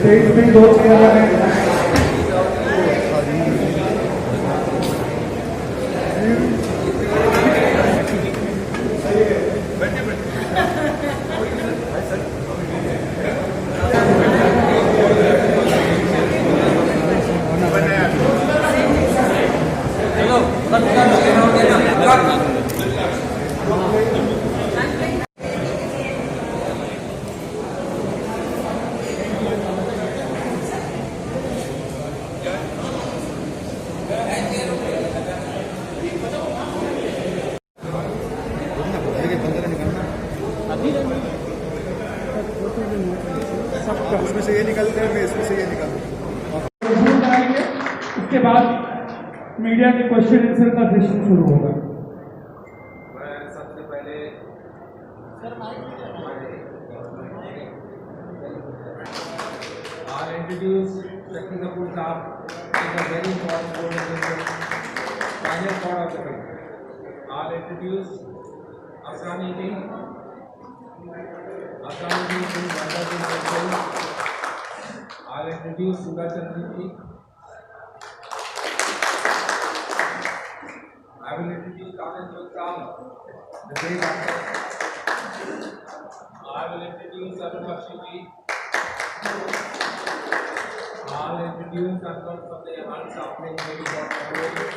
Stage में दो chair है। उसमें से ये निकलते हैं, मैं इसमें से ये निकालूँ। उसके बाद मीडिया के क्वेश्चन आंसर का सेशन शुरू होगा। मैं सबसे पहले I'll introduce Shakti Kapoor Saab. He's a very important role in the final part of the film. I'll introduce Asrani ji. Asrani ji is wonderful in the film. I'll introduce Sudha Chandra ji. I will introduce Anand Jyotsam, the great actor. I will introduce Arun Bakshi ji. I will introduce Anand from the Yaman Sampling very important.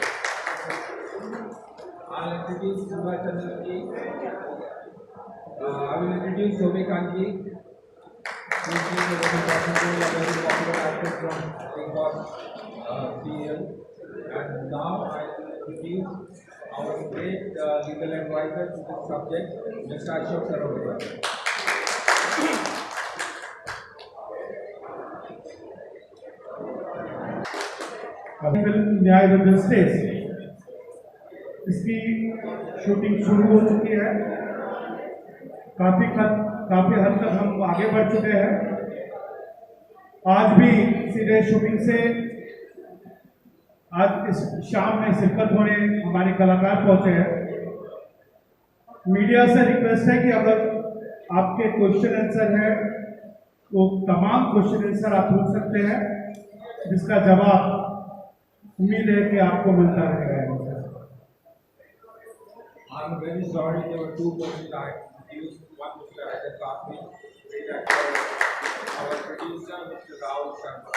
I will introduce Subha Chandra ji. I will introduce Sobe Khan ji. He is a very important role, a very popular actor from Bengal serial. And now I will introduce our great legal advisor to this subject, Mr. Ashok Sarovar. Film न्याय the justice, इसकी shooting शुरू हो चुकी है। काफी हद तक हम आगे बढ़ चुके हैं। आज भी सीधे शूटिंग से आज इस शाम में शिरकत होने हमारे कलाकार पहुंचे हैं। मीडिया से रिक्वेस्ट है कि अगर आपके क्वेश्चन आंसर है तो तमाम क्वेश्चन आंसर आप पूछ सकते हैं, जिसका जवाब उम्मीद है कि आपको मिलता रहेगा। I'm very sorry there were two questions I introduced. One Mr. Ajay Kapni, great actor, our producer Mr. Rahul Sharma.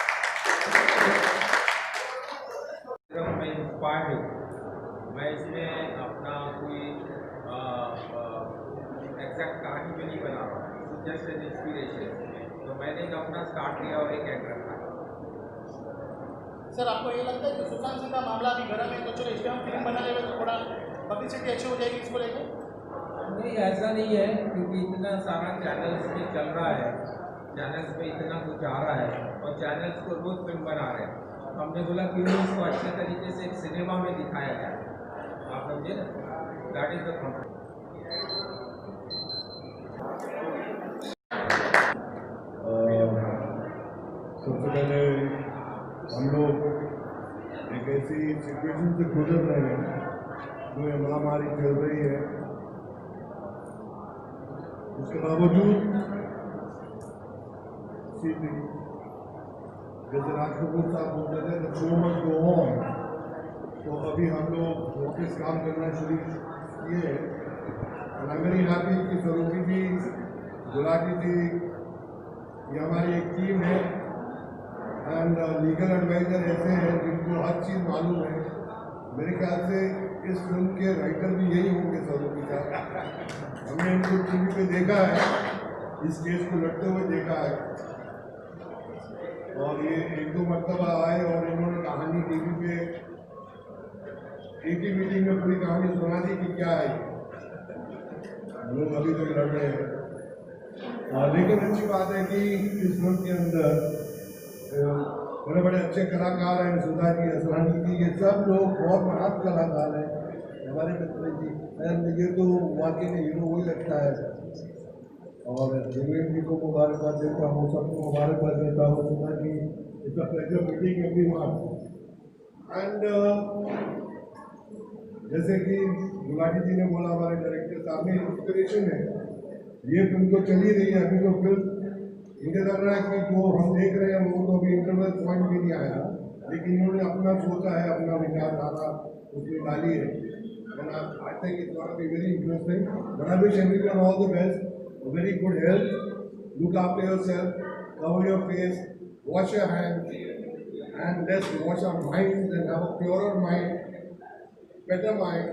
मैं इंस्पायर्ड हूँ। मैं इसमें अपना कोई एग्जैक्ट कहानी में नहीं बना रहा हूँ, जस्ट एन इंस्पिरेशन। तो मैंने एक अपना स्टार्ट किया और एक एक्ट रखा। सर, आपको ये लगता है कि सुशांत सिंह का मामला अभी गर्म है, तो चलो इस पर हम फिल्म बना लेंगे तो थोड़ा पब्लिसिटी अच्छी हो जाएगी इसको लेकर? नहीं, ऐसा नहीं है, क्योंकि इतना सारा चैनल्स में चल रहा है, चैनल्स में इतना कुछ आ रहा है और चैनल्स को रोज फिल्म बना रहे हैं। हमने बोला क्यों नहीं इसको अच्छे तरीके से एक सिनेमा में दिखाया जाए। आप समझे ना, दैट इज द कॉन्सेप्ट। सबसे पहले हम लोग एक ऐसी सिचुएशन से गुजर रहे हैं जो ये महामारी चल रही है, उसके बावजूद जैसे राज कपूर साहब बोलते थे the show must go on, तो अभी हम लोग वापस काम करना शुरू किए। And I am very happy कि स्वरूपी जी, गुलाटी जी, ये हमारी एक टीम है एंड लीगल एडवाइजर ऐसे हैं जिनको हर चीज़ मालूम है। मेरे ख्याल से इस फिल्म के राइटर भी यही होंगे स्वरूपी साहब। हमने इनको टीवी पे देखा है, इस केस को लड़ते हुए देखा है, और ये एक दो मरतबा आए और इन्होंने कहानी टीवी पे एक ही मीटिंग में पूरी कहानी सुना दी कि क्या है लोग अभी तक लड़ रहे हैं। लेकिन अच्छी बात है कि इस फिल्म के अंदर बड़े बड़े अच्छे कलाकार हैं, सुधा जी, असरानी जी, ये सब लोग बहुत महान कलाकार हैं हमारे मित्र जी। एंड ये तो वाकई में हीरो वही लगता है। और देवेंद्र जी को मुबारकबाद देता हूँ, सबको मुबारकबाद देता हूँ। Sudha ji, it's a pleasure meeting everyone. And जैसे कि गुलाटी जी ने बोला, हमारे डायरेक्टर साहब ने इंस्पिरेशन है। ये फिल्म तो चली रही है, अभी तो फिल्म मुझे लग रहा है कि जो हम देख रहे हैं वो तो अभी इंटरवल पॉइंट भी नहीं आया, लेकिन इन्होंने अपना सोचा है, अपना विचारधारा उसमें डाली है। And I think it's gonna be very interesting. But I wish everyone all the best, very good health, look after yourself, cover your face, wash your hand, and let's wash our minds and have a purer mind, better mind,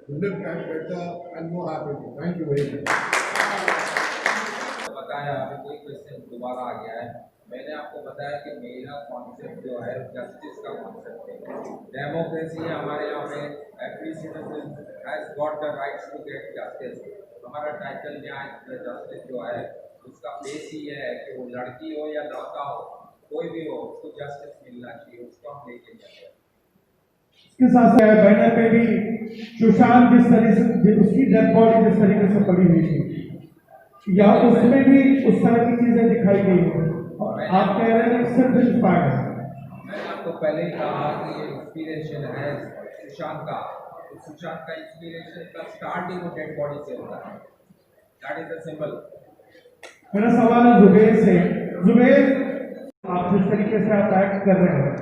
to live better and more happily. Thank you very much. बताया अभी कोई question दोबारा आ गया है। मैंने आपको बताया कि मेरा कॉन्सेप्ट जो है जस्टिस का कॉन्सेप्ट है, डेमोक्रेसी है हमारे यहाँ पे। Every citizen has got the rights to get justice. हमारा टाइटल न्याय जस्टिस जो है उसका बेस ही है कि वो लड़की हो या लड़का हो, कोई भी हो, उसको जस्टिस मिलना चाहिए, उसको हम लेके जाते हैं। इसके साथ बैनर पे भी सुशांत जिस तरीके से उसकी डेड बॉडी जिस तरीके से पड़ी हुई थी, या उसमें भी उस तरह की चीजें दिखाई गई हैं और आप कह रहे हैं कि सिर्फ इंस्पायर्ड है। मैंने आपको पहले ही कहा कि ये इंस्पिरेशन है सुशांत का। तो सुशांत का इंस्पिरेशन का स्टार्ट ही वो डेड बॉडी से होता है। That is the symbol. मेरा सवाल है जुबेर से। जुबेर, आप जिस तरीके से आप एक्ट कर रहे हैं,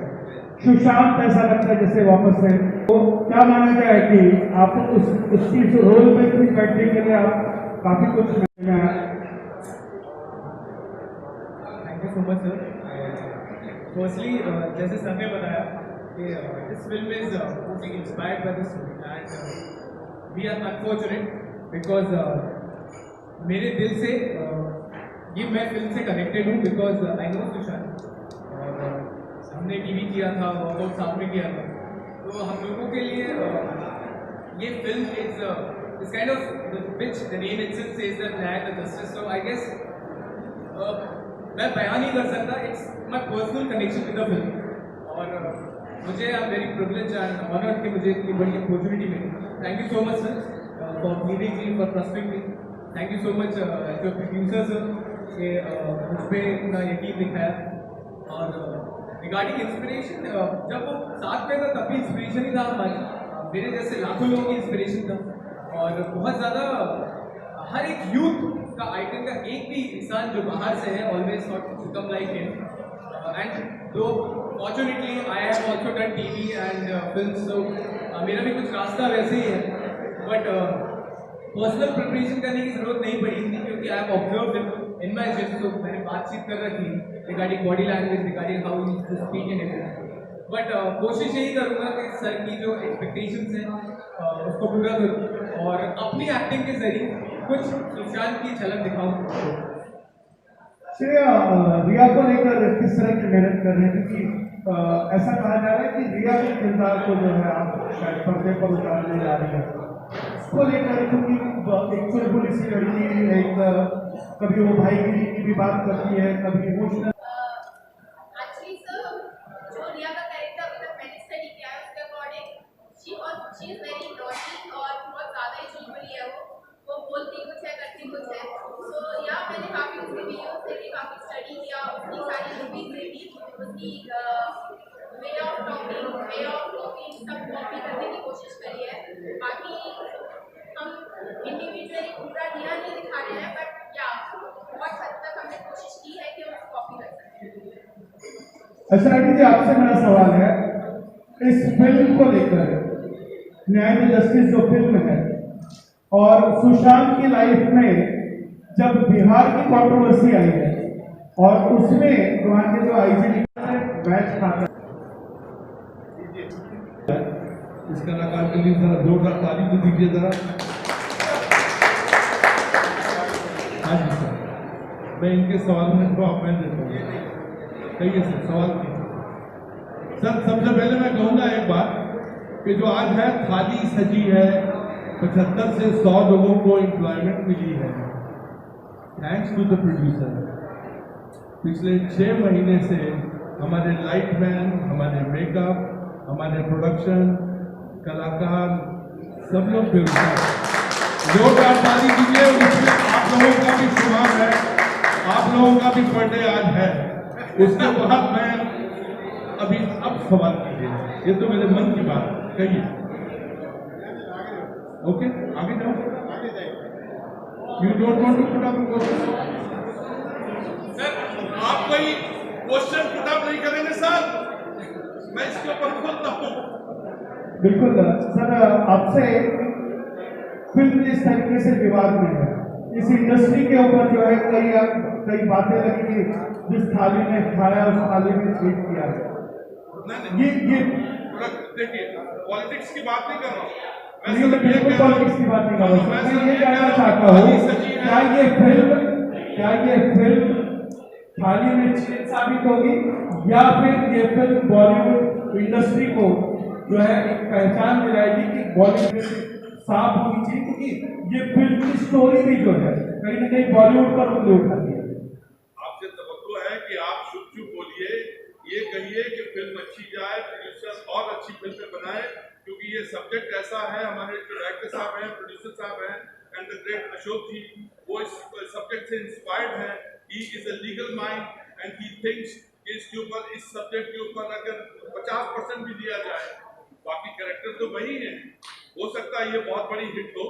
सुशांत ऐसा लगता है जैसे वापस है, तो क्या माना जाए कि आप उसकी रोल में भी बैठने के लिए आप काफी कुछ thank you so much sir. Firstly जैसे सर ने बताया कि this film is inspired by this and we are unfortunate because मेरे दिल से ये मैं फिल्म से कनेक्टेड हूँ बिकॉज आई नो सुशांत और हमने टीवी किया था, वर्कआउट साथ में किया था, तो हम लोगों के लिए ये film is kind of which the name itself says that Nyay the justice. So I guess मैं बयान नहीं कर सकता, it's my personal connection with the film और मुझे I am very privilege and honoured कि मुझे इतनी बड़ी अपॉर्चुनिटी मिली। Thank you so much sir for leading me, for trusting me. Thank you so much your producer sir कि मुझ पर इतना यकीन दिखाया। और रिगार्डिंग इंस्पिरेशन, जब वो साथ में था तब भी इंस्पिरेशन ही था हमारी, मेरे जैसे लाखों लोगों की इंस्पिरेशन था। और बहुत ज़्यादा हर एक यूथ का आइकन का एक भी इंसान जो बाहर से है always thought to become like him. And though fortunately I have also done TV and films, तो मेरा भी कुछ रास्ता वैसे ही है, बट पर्सनल प्रिपरेशन करने की जरूरत नहीं पड़ी इतनी, क्योंकि I have observed in my gym. तो मैंने बातचीत कर रखी regarding body language, regarding how you speak and everything. But कोशिश यही करूँगा कि सर की जो एक्सपेक्टेशंस हैं उसको पूरा करूँ और अपनी एक्टिंग के जरिए कुछ सुशांत की झलक दिखाऊँ। रिया को लेकर किस तरह की मेहनत कर रहे हैं, क्योंकि ऐसा कहा जा रहा है कि रिया के किरदार को जो है आप शायद पर्दे पर उतारने जा रही है, उसको लेकर, क्योंकि एक चुलबुली सी लड़की, एक कभी वो भाईगिरी की भी बात करती है, कभी इमोशनल। एक्चुअली सर, जो रिया का कैरेक्टर अभी तक मैंने स्टडी किया है उसके according she is very naughty और बहुत ज़्यादा ही चुलबुली है। वो बोलती कुछ है, करती कुछ है। तो या मैंने काफ़ी उसकी वीडियोस देखी, काफ़ी स्टडी किया, उसकी सारी मूवीज देखी, उसकी way of talking, way of talking सब कॉपी करने की कोशिश करी है। बाकी हम इंडिविजुअली पूरा रिया नहीं दिखा रहे हैं, बट या बहुत हद तक हमने कोशिश की है कि हम कॉपी कर सकें। असरानी जी, आपसे मेरा सवाल है, इस फिल्म को लेकर, न्याय में जस्टिस जो फिल्म है और सुशांत की लाइफ में जब बिहार की कंट्रोवर्सी आई है और उसमें वहाँ के जो आईजी मैच खाता, इस कलाकार के लिए जरा जोरदार ताली तो दीजिए जरा। हाँ जी सर, मैं इनके सवाल में जवाब मैं देता हूँ। कहिए सर, सवाल कीजिए सर। सबसे पहले मैं कहूँगा एक बात कि जो आज है थाली सजी है, 75 से 100 लोगों को एम्प्लॉयमेंट मिली है, थैंक्स टू द प्रोड्यूसर। पिछले 6 महीने से हमारे लाइटमैन, हमारे मेकअप, हमारे प्रोडक्शन, कलाकार, सब लोग फिल्म जोरदार ताली दीजिए। उसमें आप लोगों का भी शुभारंभ है, आप लोगों का भी बर्थडे आज है। उसके बाद मैं अभी अब सवाल कीजिए, ये तो मेरे मन की बात कहिए। ओके, आगे जाओ। You don't want to put up question? Sir, आप कोई क्वेश्चन पुट अप नहीं करेंगे सर? मैं इसके ऊपर बोलता हूँ। बिल्कुल सर, आपसे फिल्म इस तरीके से विवाद में है, इस इंडस्ट्री के ऊपर जो है कई बातें लगी, जिस थाली में खाया उस थाली में छेद किया। ये देखिए, पॉलिटिक्स की बात नहीं कर रहा हूँ नहीं, मैं बिल्कुल पॉलिटिक्स की बात नहीं कर रहा हूँ। मैं ये कहना चाहता हूँ, क्या ये फिल्म थाली में छेद साबित होगी या फिर ये फिल्म बॉलीवुड इंडस्ट्री को जो है एक पहचान दिलाएगी कि बॉलीवुड साफ होनी चाहिए, क्योंकि ये फिल्म की स्टोरी भी जो है कहीं ना कहीं बॉलीवुड पर उंगली उठाती है। आपसे तवक्को है कि आप शुभ बोलिए, ये कहिए कि फिल्म अच्छी जाए, प्रोड्यूसर और अच्छी फिल्में बनाए, क्योंकि ये सब्जेक्ट ऐसा है। हमारे जो डायरेक्टर साहब हैं, प्रोड्यूसर साहब हैं, एंड द ग्रेट अशोक जी, वो इस सब्जेक्ट से इंस्पायर्ड हैं। He is a legal mind and he thinks इसके ऊपर, इस सब्जेक्ट के ऊपर अगर 50% भी दिया जाए, बाकी कैरेक्टर तो वही हैं, हो सकता है ये बहुत बड़ी हिट हो,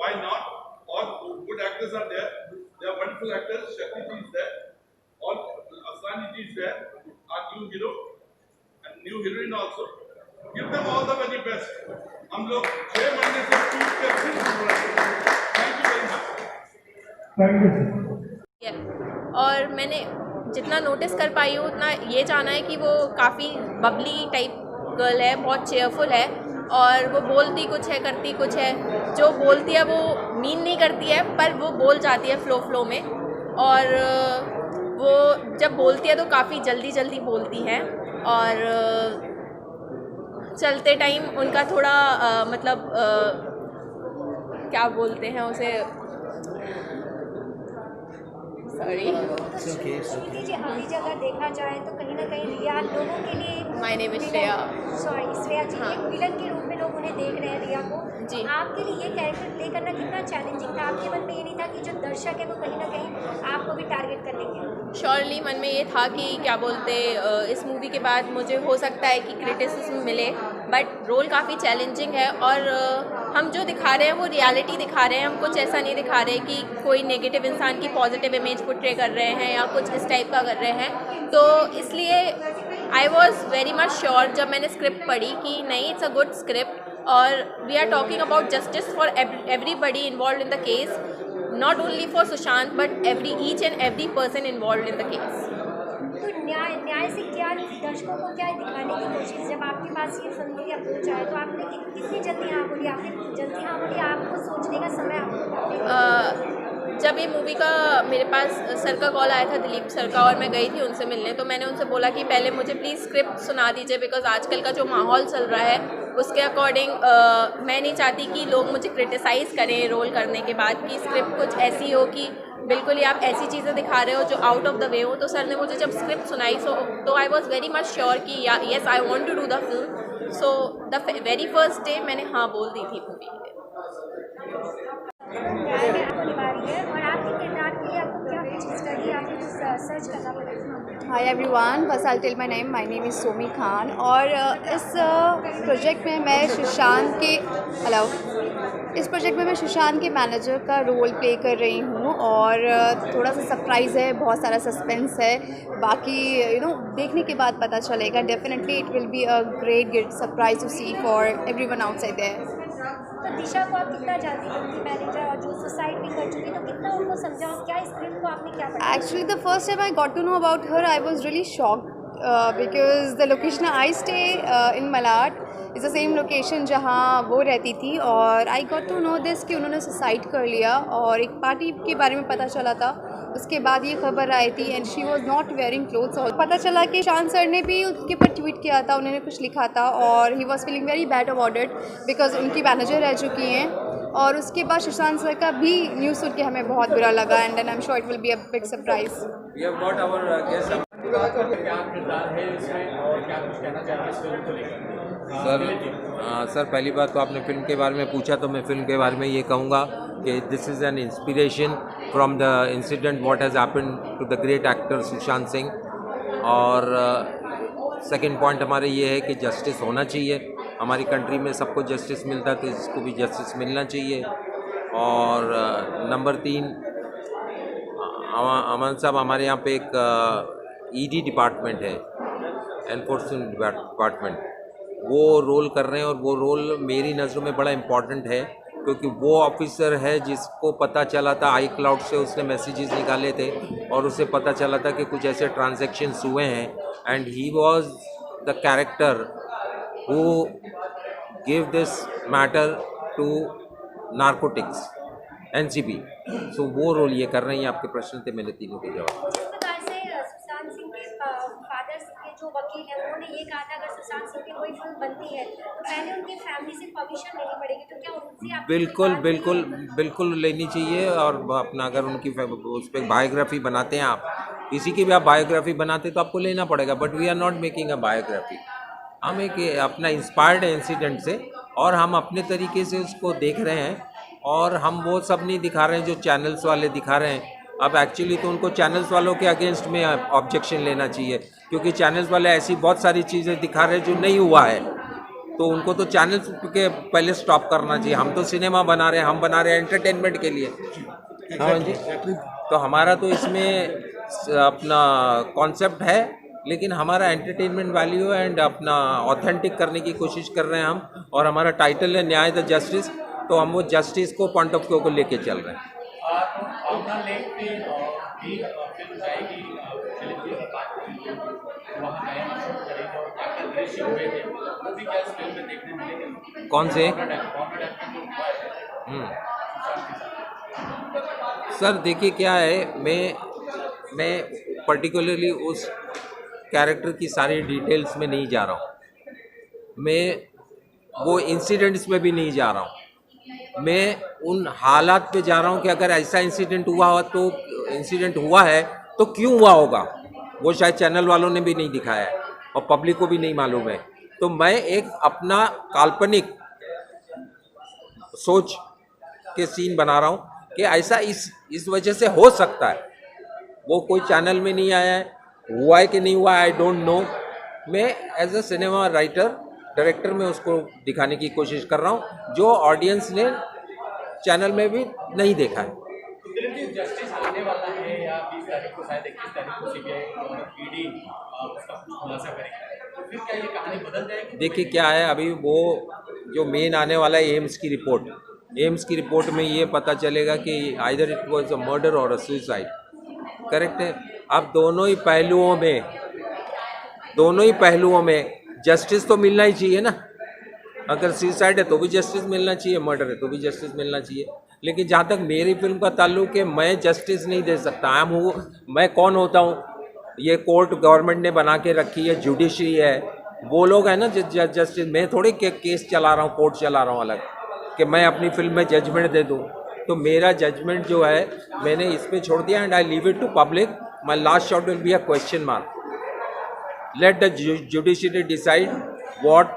व्हाई नॉट? और good actors are there, they are wonderful actors. Shakti ji is there और Asrani ji is there, our new hero and new heroine also. Give them all the very best. हम लोग 6 महीने से शूट के फिर thank you very much. Thank you. और मैंने जितना नोटिस कर पाई हूँ उतना ये जाना है कि वो काफ़ी बबली टाइप गर्ल है, बहुत चेयरफुल है और वो बोलती कुछ है करती कुछ है। जो बोलती है वो मीन नहीं करती है, पर वो बोल जाती है फ्लो में। और वो जब बोलती है तो काफ़ी जल्दी बोलती है और चलते टाइम उनका थोड़ा मतलब क्या बोलते हैं उसे, सॉरी, लीजिए अभी अगर देखा जाए तो कहीं ना कहीं रिया लोगों के लिए, my name is Shreya, Shreya ji एक विलन के रूप में लोग उन्हें देख रहे हैं रिया को जी। आपके लिए ये कैरेक्टर प्ले करना कितना चैलेंजिंग था? आपके मन में ये नहीं था कि जो दर्शक है वो कहीं ना कहीं आपको भी टारगेट कर लेंगे? श्योरली मन में ये था कि क्या बोलते इस मूवी के बाद मुझे हो सकता है कि क्रिटिसिज्म मिले, बट रोल काफ़ी चैलेंजिंग है और हम जो दिखा रहे हैं वो रियलिटी दिखा रहे हैं। हम कुछ ऐसा नहीं दिखा रहे कि कोई नेगेटिव इंसान की पॉजिटिव इमेज पोर्ट्रे कर रहे हैं या कुछ इस टाइप का कर रहे हैं। तो इसलिए I was very much sure जब मैंने स्क्रिप्ट पढ़ी कि नहीं, इट्स अ गुड स्क्रिप्ट और we are talking about justice for everybody involve in the case, not only for Sushant but each and every person involve in the case. तो न्याय से क्या दर्शकों को क्या दिखाने की कोशिश, जब आपके पास ये फिल्म की अप्रोच आया तो आपने कितनी जल्दी हाँ बोली? आपने जल्दी हाँ बोली, आपको सोचने का समय आपको जब ये मूवी का मेरे पास सर का कॉल आया था, दिलीप सर का, और मैं गई थी उनसे मिलने, तो मैंने उनसे बोला कि पहले मुझे प्लीज़ स्क्रिप्ट सुना दीजिए, बिकॉज आजकल का जो माहौल चल रहा है उसके अकॉर्डिंग मैं नहीं चाहती कि लोग मुझे क्रिटिसाइज़ करें रोल करने के बाद कि स्क्रिप्ट कुछ ऐसी हो कि बिल्कुल ही आप ऐसी चीज़ें दिखा रहे हो जो आउट ऑफ द वे हो। तो सर ने मुझे जब स्क्रिप्ट सुनाई तो I was very much sure कि yes I want to do the film. So the very first day मैंने हाँ बोल दी थी मूवी के लिए। न्याय में आपको निभा रही है और आपके किरदार के लिए आपको क्या कुछ स्टडी या फिर सर्च करना पड़ेगा? Hi everyone, first I tell my name is Somi Khan और इस प्रोजेक्ट में मैं सुशांत के मैनेजर का रोल प्ले कर रही हूँ और थोड़ा सा सरप्राइज़ है, बहुत सारा सस्पेंस है, बाकी देखने के बाद पता चलेगा। Definitely it will be a great surprise to see for everyone outside there. तो दिशा को आप कितना जानती हैं, उनकी मैनेजर और जो सुसाइड भी कर चुकी, तो कितना उनको समझाओ, क्या स्क्रिप्ट को आपने क्या पढ़ा? Actually, the first time I got to know about her, I was really shocked because the location I stay in Malad is the same location जहाँ वो रहती थी और I got to know this कि उन्होंने सुसाइड कर लिया और एक पार्टी के बारे में पता चला था। उसके बाद ये खबर आई थी and she was not wearing clothes और पता चला कि शान सर ने भी उसके ऊपर ट्वीट किया था, उन्होंने कुछ लिखा था और he was feeling very bad about it because उनकी मैनेजर रह चुकी हैं। और उसके बाद सुशांत सर का भी न्यूज़ सुन के हमें बहुत बुरा लगा and I am sure it will be a big surprise. We have got our guest क्या किरदार है इसमें और क्या कुछ कहना चाहेंगे इस फिल्म को लेकर? सर पहली बात तो आपने फिल्म के बारे में पूछा, तो मैं फिल्म के बारे में ये कहूँगा कि this is an inspiration from the incident what has happened to the great actor Sushant Singh. और सेकंड पॉइंट हमारे ये है कि जस्टिस होना चाहिए। हमारी कंट्री में सबको जस्टिस मिलता है, तो इसको भी जस्टिस मिलना चाहिए। और नंबर 3, अमन साहब, हमारे यहाँ पे एक ईडी डिपार्टमेंट है, एनफोर्समेंट डिपार्टमेंट, वो रोल कर रहे हैं। और वो रोल मेरी नज़रों में बड़ा इम्पॉर्टेंट है, क्योंकि वो ऑफिसर है जिसको पता चला था आई क्लाउड से उसने मैसेजेस निकाले थे और उसे पता चला था कि कुछ ऐसे ट्रांजैक्शंस हुए हैं, and he was the character who give this matter to narcotics NCB. So वो रोल ये कर रहे हैं। आपके प्रश्न थे, मैंने तीनों के जवाब। जिस प्रकार से सुशांत सिंह के फादर के जो वकील हैं उन्होंने ये कहा था अगर सुशांत सिंह की कोई फिल्म बनती है तो पहले उनकी फैमिली से परमिशन लेनी पड़ेगी, तो क्या उनसे आप बिल्कुल लेनी चाहिए। और अपना अगर उनकी उस पर बायोग्राफी बनाते हैं, आप किसी की भी आप बायोग्राफी बनाते तो आपको लेना पड़ेगा। But we are not making a biography. हम एक अपना इंस्पायर्ड है इंसिडेंट से, और हम अपने तरीके से उसको देख रहे हैं। और हम वो सब नहीं दिखा रहे हैं जो चैनल्स वाले दिखा रहे हैं। अब एक्चुअली तो उनको चैनल्स वालों के अगेंस्ट में ऑब्जेक्शन लेना चाहिए, क्योंकि चैनल्स वाले ऐसी बहुत सारी चीज़ें दिखा रहे हैं जो नहीं हुआ है, तो उनको तो चैनल्स के पहले स्टॉप करना चाहिए। हम तो सिनेमा बना रहे हैं, हम बना रहे हैं एंटरटेनमेंट के लिए। हाँ जी, तो हमारा तो इसमें अपना कॉन्सेप्ट है, लेकिन हमारा एंटरटेनमेंट वैल्यू एंड अपना ऑथेंटिक करने की कोशिश कर रहे हैं हम। और हमारा टाइटल है न्याय द जस्टिस, तो हम वो जस्टिस को पॉइंट ऑफ व्यू को लेके चल रहे हैं। कौन से? सर देखिए क्या है, मैं पर्टिकुलरली उस कैरेक्टर की सारी डिटेल्स में नहीं जा रहा हूँ, मैं वो इंसिडेंट्स में भी नहीं जा रहा हूँ। मैं उन हालात पे जा रहा हूँ कि अगर ऐसा इंसिडेंट हुआ है तो क्यों हुआ होगा, वो शायद चैनल वालों ने भी नहीं दिखाया है और पब्लिक को भी नहीं मालूम है। तो मैं एक अपना काल्पनिक सोच के सीन बना रहा हूँ कि ऐसा इस वजह से हो सकता है। वो कोई चैनल में नहीं आया है, हुआ है कि नहीं हुआ आई डोंट नो। मैं as a cinema writer director में उसको दिखाने की कोशिश कर रहा हूँ जो ऑडियंस ने चैनल में भी नहीं देखा है। जस्टिस आने वाला है या 20 तारीख को, शायद 21 तारीख को सीबीआई और ईडी उसका खुलासा करेगी, तो फिर क्या ये कहानी बदल जाएगी? देखिए क्या है, अभी वो जो मेन आने वाला है एम्स की रिपोर्ट में ये पता चलेगा कि either it was a murder और अ सुसाइड। करेक्ट है। अब दोनों ही पहलुओं में जस्टिस तो मिलना ही चाहिए ना। अगर सुसाइड है तो भी जस्टिस मिलना चाहिए, मर्डर है तो भी जस्टिस मिलना चाहिए। लेकिन जहाँ तक मेरी फिल्म का ताल्लुक है, मैं जस्टिस नहीं दे सकता। मैं कौन होता हूँ? ये कोर्ट गवर्नमेंट ने बना के रखी है, जुडिशरी है, वो लोग हैं ना जस्टिस। मैं थोड़ी केस चला रहा हूँ, कोर्ट चला रहा हूँ अलग, कि मैं अपनी फिल्म में जजमेंट दे दूँ। तो मेरा जजमेंट जो है मैंने इस पे छोड़ दिया and I leave it to public. My last shot will be a question mark. Let the judiciary decide what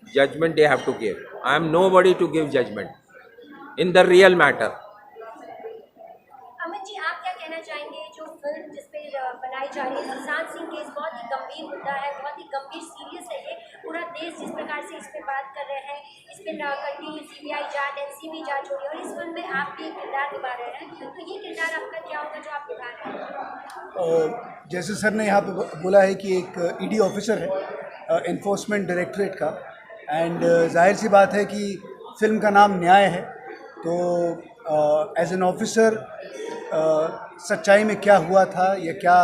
judgment they have to give. I am nobody to give judgment in the real matter. Amit ji, आप क्या कहना चाहेंगे जो film जिस पे बनाई जा रही है सुशांत सिंह केस बहुत ही गंभीर मुद्दा है, बहुत ही गंभीर सीरियस है। ये पूरा देश जिस प्रकार से इस पे बात कर रहे हैं, इस पे कंटिन्यू सीबीआई जांच, एनसीबी जांच हो रही है और इस फिल्म में आप भी एक किरदार निभा रहे हैं, तो ये किरदार आपका क्या होगा जो आप निभा रहे हैं? जैसे सर ने यहाँ पे बोला है कि एक ईडी ऑफिसर है एनफोर्समेंट डायरेक्टरेट का, एंड जाहिर सी बात है कि फिल्म का नाम न्याय है, तो एज एन ऑफिसर सच्चाई में क्या हुआ था या क्या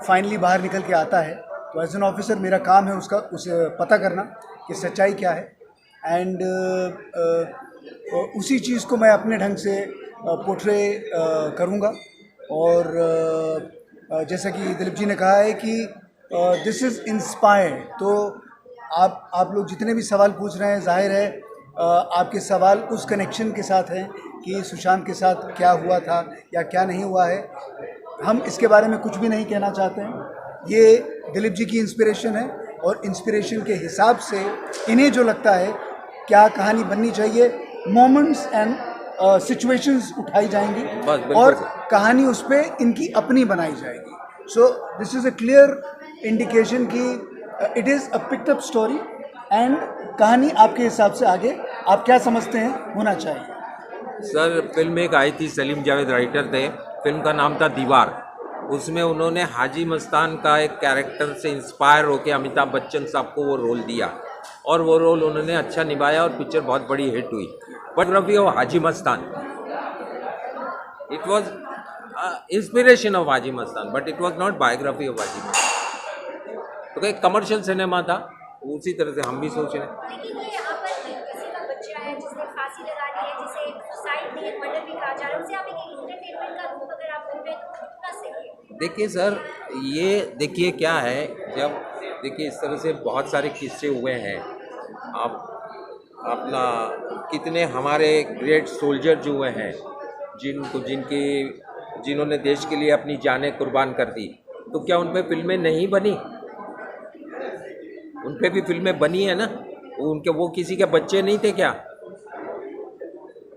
फाइनली बाहर निकल के आता है, तो एज एन ऑफिसर मेरा काम है उसे पता करना कि सच्चाई क्या है। एंड उसी चीज़ को मैं अपने ढंग से पोर्ट्रे करूँगा। और जैसा कि दिलीप जी ने कहा है कि दिस इज़ इंस्पायर्ड, तो आप लोग जितने भी सवाल पूछ रहे हैं, जाहिर है आपके सवाल उस कनेक्शन के साथ हैं कि सुशांत के साथ क्या हुआ था या क्या नहीं हुआ है। हम इसके बारे में कुछ भी नहीं कहना चाहते हैं। ये दिलीप जी की इंस्पिरेशन है और इंस्पिरेशन के हिसाब से इन्हें जो लगता है क्या कहानी बननी चाहिए, मोमेंट्स एंड सिचुएशंस उठाई जाएंगी और कहानी उस पर इनकी अपनी बनाई जाएगी। So this is a clear indication कि it is a picked up story and कहानी आपके हिसाब से आगे आप क्या समझते हैं होना चाहिए। सर फिल्म एक आई थी, सलीम जावेद राइटर थे, फिल्म का नाम था दीवार। उसमें उन्होंने हाजी मस्तान का एक कैरेक्टर से इंस्पायर होकर अमिताभ बच्चन साहब को वो रोल दिया और वो रोल उन्होंने अच्छा निभाया और पिक्चर बहुत बड़ी हिट हुई। Biography of Haji Mastan, it was inspiration of Haji Mastan but it was not biography of Haji Mastan. तो एक कमर्शियल सिनेमा था, उसी तरह से हम भी सोच रहे हैं। लेकिन ये यहाँ पर किसी का बच्चा है जिसने फांसी लगा ली है, जिसे सुसाइड नहीं, मर्डर भी कहा जा रहा है, उसे आप एक एंटरटेनमेंट का रूप अगर आप बोल रहे हैं तो कितना सही है? देखिए सर, ये देखिए क्या है, जब देखिए इस तरह से बहुत सारे किस्से हुए हैं। आप अपना कितने हमारे ग्रेट सोल्जर जो हुए हैं जिन्होंने देश के लिए अपनी जानें कुर्बान कर दी, तो क्या उन पर फिल्में नहीं बनी? उन पे भी फिल्में बनी है ना। वो किसी के बच्चे नहीं थे क्या?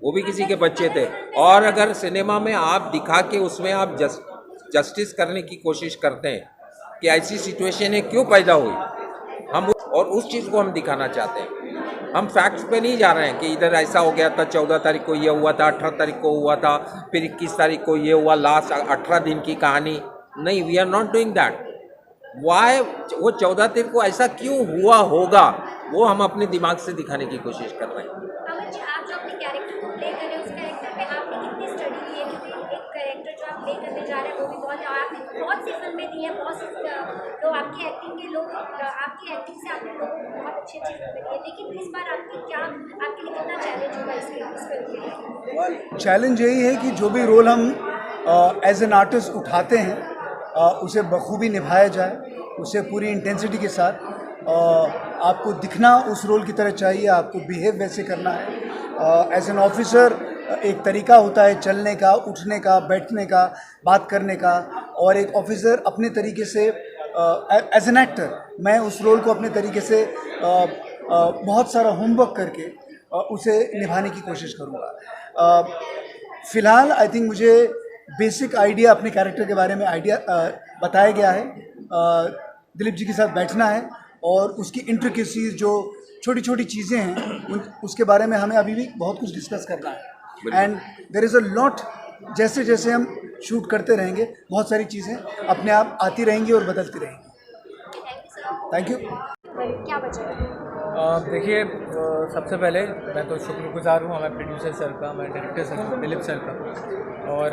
वो भी किसी के बच्चे थे। और अगर सिनेमा में आप दिखा के उसमें आप जस्टिस करने की कोशिश करते हैं कि ऐसी सिचुएशन क्यों पैदा हुई, हम और उस चीज़ को हम दिखाना चाहते हैं। हम फैक्ट्स पे नहीं जा रहे हैं कि इधर ऐसा हो गया था, 14 तारीख को ये हुआ था, 18 तारीख को हुआ था, फिर 21 तारीख को ये हुआ, लास्ट 18 दिन की कहानी नहीं। We are not doing that. Why वो 14 तारीख को ऐसा क्यों हुआ होगा, वो हम अपने दिमाग से दिखाने की कोशिश कर रहे हैं। अमन जी, आप जो अपने कैरेक्टर को प्ले कर रहे हैं, उस कैरेक्टर पे आपने कितनी स्टडी की है? क्योंकि एक कैरेक्टर जो आप प्ले करने जा रहे हैं वो भी आपने बहुत सी फिल्में दी हैं, बहुत से लोग आपकी एक्टिंग के लोग आपकी एक्टिंग से आपने लोगों को बहुत अच्छी अच्छी फिल्में दी है, लेकिन इस बार आपके लिए कितना चैलेंज होगा इस फिल्म के लिए? चैलेंज यही है कि जो भी रोल हम एज एन आर्टिस्ट उठाते हैं उसे बखूबी निभाया जाए, उसे पूरी इंटेंसिटी के साथ। आपको दिखना उस रोल की तरह चाहिए, आपको बिहेव वैसे करना है। एज एन ऑफिसर एक तरीका होता है चलने का, उठने का, बैठने का, बात करने का, और एक ऑफिसर अपने तरीके से एज एन एक्टर मैं उस रोल को अपने तरीके से बहुत सारा होमवर्क करके उसे निभाने की कोशिश करूँगा। फ़िलहाल आई थिंक मुझे बेसिक आइडिया अपने कैरेक्टर के बारे में बताया गया है। दिलीप जी के साथ बैठना है और उसकी इंट्रिकेसीज जो छोटी छोटी चीज़ें हैं उसके बारे में हमें अभी भी बहुत कुछ डिस्कस करना है। And there is a lot, जैसे जैसे हम शूट करते रहेंगे बहुत सारी चीज़ें अपने आप आती रहेंगी और बदलती रहेंगी। Thank you. क्या वजह है? देखिए, सबसे पहले मैं तो शुक्रगुजार हूँ हमारे प्रोड्यूसर सर का, हमारे डायरेक्टर सर दिलीप सर का, और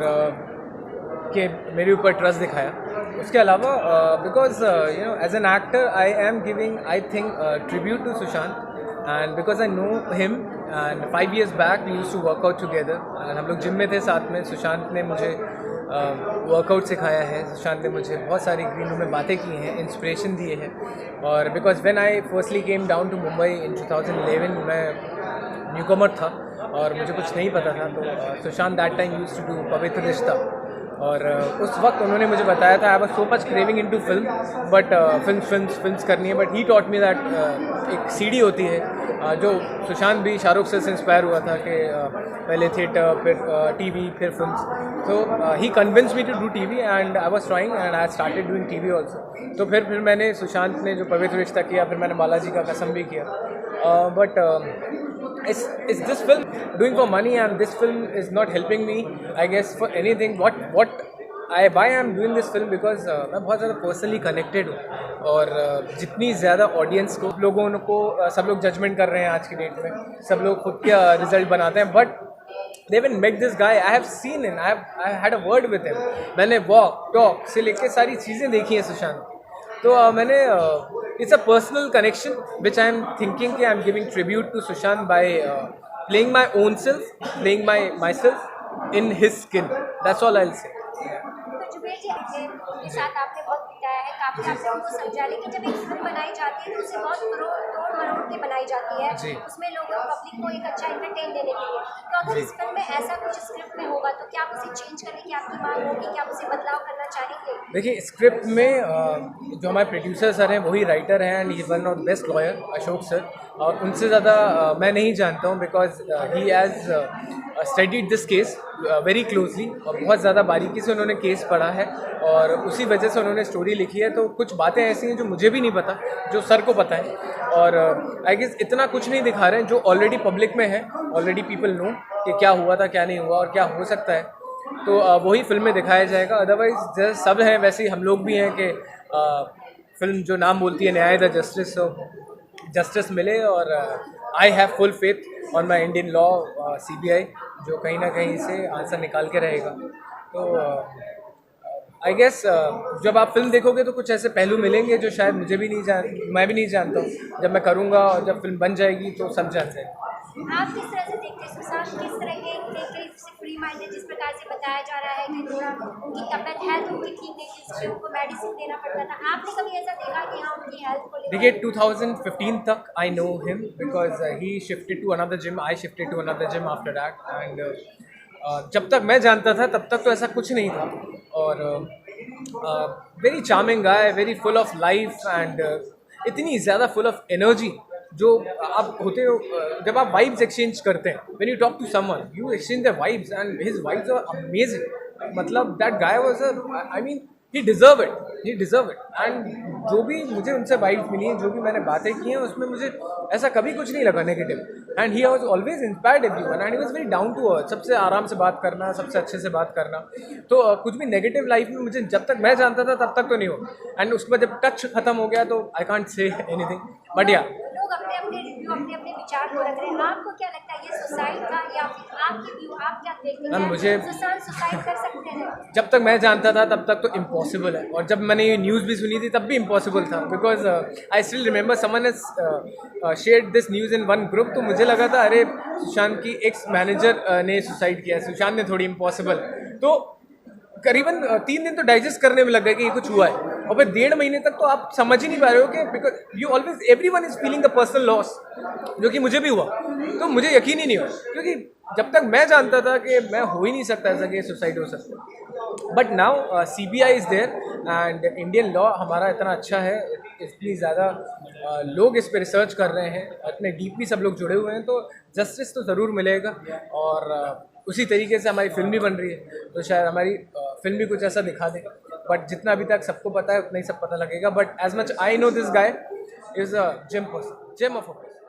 कि मेरे ऊपर ट्रस्ट दिखाया। उसके अलावा because you know as an actor I am giving I think tribute to Sushant, and because I know him and 5 years back we used to work out together, एंड हम लोग जिम में थे साथ में। सुशांत ने मुझे वर्कआउट सिखाया है, सुशांत ने मुझे बहुत सारी ग्रीन रूम में बातें की हैं, इंस्पिरेशन दिए हैं। और because when I firstly came down to Mumbai in 2011, मैं न्यूकमर था और मुझे कुछ नहीं पता था, तो Sushant that time used to do Pavitra Rishta, और उस वक्त उन्होंने मुझे बताया था I was so much craving into film, but films करनी है, but he taught me that एक सीडी होती है, जो सुशांत भी शाहरुख से इंस्पायर हुआ था कि पहले थिएटर, फिर टीवी, फिर फिल्म्स। तो he convince me to do TV and I was trying and I started doing TV also. तो फिर मैंने सुशांत ने जो पवित्र रिश्ता किया, फिर मैंने बालाजी का कसम भी किया, but is this film doing for money, and this film is not helping me I guess for anything. Why I am doing this film because मैं बहुत ज़्यादा पर्सनली कनेक्टेड हूँ, और जितनी ज़्यादा ऑडियंस को लोगों को सब लोग जजमेंट कर रहे हैं आज की डेट में, सब लोग खुद का रिजल्ट बनाते हैं, but they even met this guy. I have seen him, I had a word with him. मैंने वॉक टॉक से लेके सारी चीज़ें देखी हैं सुशांत, तो मैंने it's a personal connection which I am thinking कि I am giving tribute to Sushant by playing my own self, playing myself in his skin. That's all I'll say. तो जुबेर जी के साथ आपने बहुत बिताया है, काफ़ी आपने उनको समझा, लेकिन जब एक फिल्म बनाई जाती है तो उसे बहुत तोड़ करोड़ की बनाई जाती है जी। उसमें लोगों पब्लिक को एक अच्छा एंटरटेन देने के लिए, तो अगर इस फिल्म में ऐसा कुछ स्क्रिप्ट में होगा तो क्या आप उसे चेंज करने की आपकी मांग होगी, क्या आप उसे बदलाव करना चाहेंगे? देखिए, स्क्रिप्ट में जो हमारे प्रोड्यूसर सर हैं वही राइटर हैं and he is one of the best lawyer, Ashok sir, और उनसे ज़्यादा मैं नहीं जानता हूँ because he has studied this case very closely और बहुत ज़्यादा बारीकी से उन्होंने केस पढ़ा है और उसी वजह से उन्होंने स्टोरी लिखी है। तो कुछ बातें ऐसी हैं जो मुझे भी नहीं पता, जो सर को पता है, और आई गेस इतना कुछ नहीं दिखा रहे हैं जो ऑलरेडी पब्लिक में है, ऑलरेडी पीपल नो कि क्या हुआ था, क्या नहीं हुआ और क्या हो सकता है, तो वही फिल्म में दिखाया जाएगा। अदरवाइज जैसे सब हैं वैसे ही हम लोग भी हैं कि फिल्म जो नाम बोलती है न्याय द जस्टिस, जस्टिस मिले, और I have full faith on my Indian law CBI जो कहीं ना कहीं से आंसर निकाल के रहेगा। तो आई गेस जब आप फिल्म देखोगे तो कुछ ऐसे पहलू मिलेंगे जो शायद मैं भी नहीं जानता हूँ। जब मैं करूँगा और जब फिल्म बन जाएगी तो सब जान जाएंगे। आप किस तरह से देखते हैं सुशांत, किस तरह के फ्री माइंडेड जिस प्रकार से बताया जा रहा है कि थोड़ा उनकी तबियत हेल्थ उनकी ठीक नहीं थी इसलिए उनको मेडिसिन देना पड़ता था, आपने कभी ऐसा देखा कि हाँ उनकी हेल्थ को लेकर? देखिए 2015 तक I know him because he shifted to another gym, I shifted to another gym after that, and जब तक मैं जानता था तब तक तो ऐसा कुछ नहीं था, और very charming guy, very full of life and इतनी ज़्यादा फुल ऑफ एनर्जी जो आप होते हो जब आप वाइब्स एक्सचेंज करते हैं, when you talk to someone you exchange the vibes and his vibes are amazing. मतलब that guy was I mean he deserve it and जो भी मुझे उनसे वाइब्स मिली हैं, जो भी मैंने बातें की हैं, उसमें मुझे ऐसा कभी कुछ नहीं लगा negative, and he was always inspired everyone and he was very down to earth, सबसे आराम से बात करना, सबसे अच्छे से बात करना। तो कुछ भी नेगेटिव लाइफ में मुझे जब तक मैं जानता था तब तक तो नहीं हो, एंड उसके बाद जब टच खत्म हो गया तो I can't say anything, but या लोग अपने अपने रिव्यू अपने अपने विचार को रख रहे हैं, आपको क्या लगता है ये सुसाइड था या फिर आपके व्यू, आप क्या देखते हैं? मुझे सुशांत सुसाइड कर सकते हैं? जब तक मैं जानता था तब तक तो इम्पॉसिबल है, और जब मैंने ये न्यूज़ भी सुनी थी तब भी इम्पॉसिबल था, because I still remember someone has shared this news in one group, तो मुझे लगा था अरे सुशांत की एक्स मैनेजर ने सुसाइड किया, सुशांत ने थोड़ी इम्पॉसिबल, तो करीबन 3 दिन तो डाइजेस्ट करने में लग गए कि ये कुछ हुआ है, और फिर 1.5 महीने तक तो आप समझ ही नहीं पा रहे हो कि because you always everyone is feeling the personal loss, जो कि मुझे भी हुआ, तो मुझे यकीन ही नहीं हुआ, क्योंकि जब तक मैं जानता था कि मैं हो ही नहीं सकता ऐसा कि सुसाइड हो सकता, but now CBI is there and Indian law हमारा इतना अच्छा है, इतनी ज़्यादा लोग इस पर रिसर्च कर रहे हैं, इतने डीपली सब लोग जुड़े हुए हैं, तो जस्टिस तो ज़रूर मिलेगा, और उसी तरीके से हमारी फिल्म भी बन रही है, तो शायद हमारी फिल्म भी कुछ ऐसा दिखा दे, बट जितना अभी तक सबको पता है उतना ही सब पता लगेगा, but as much I know this guy is a gym person, gym of a person.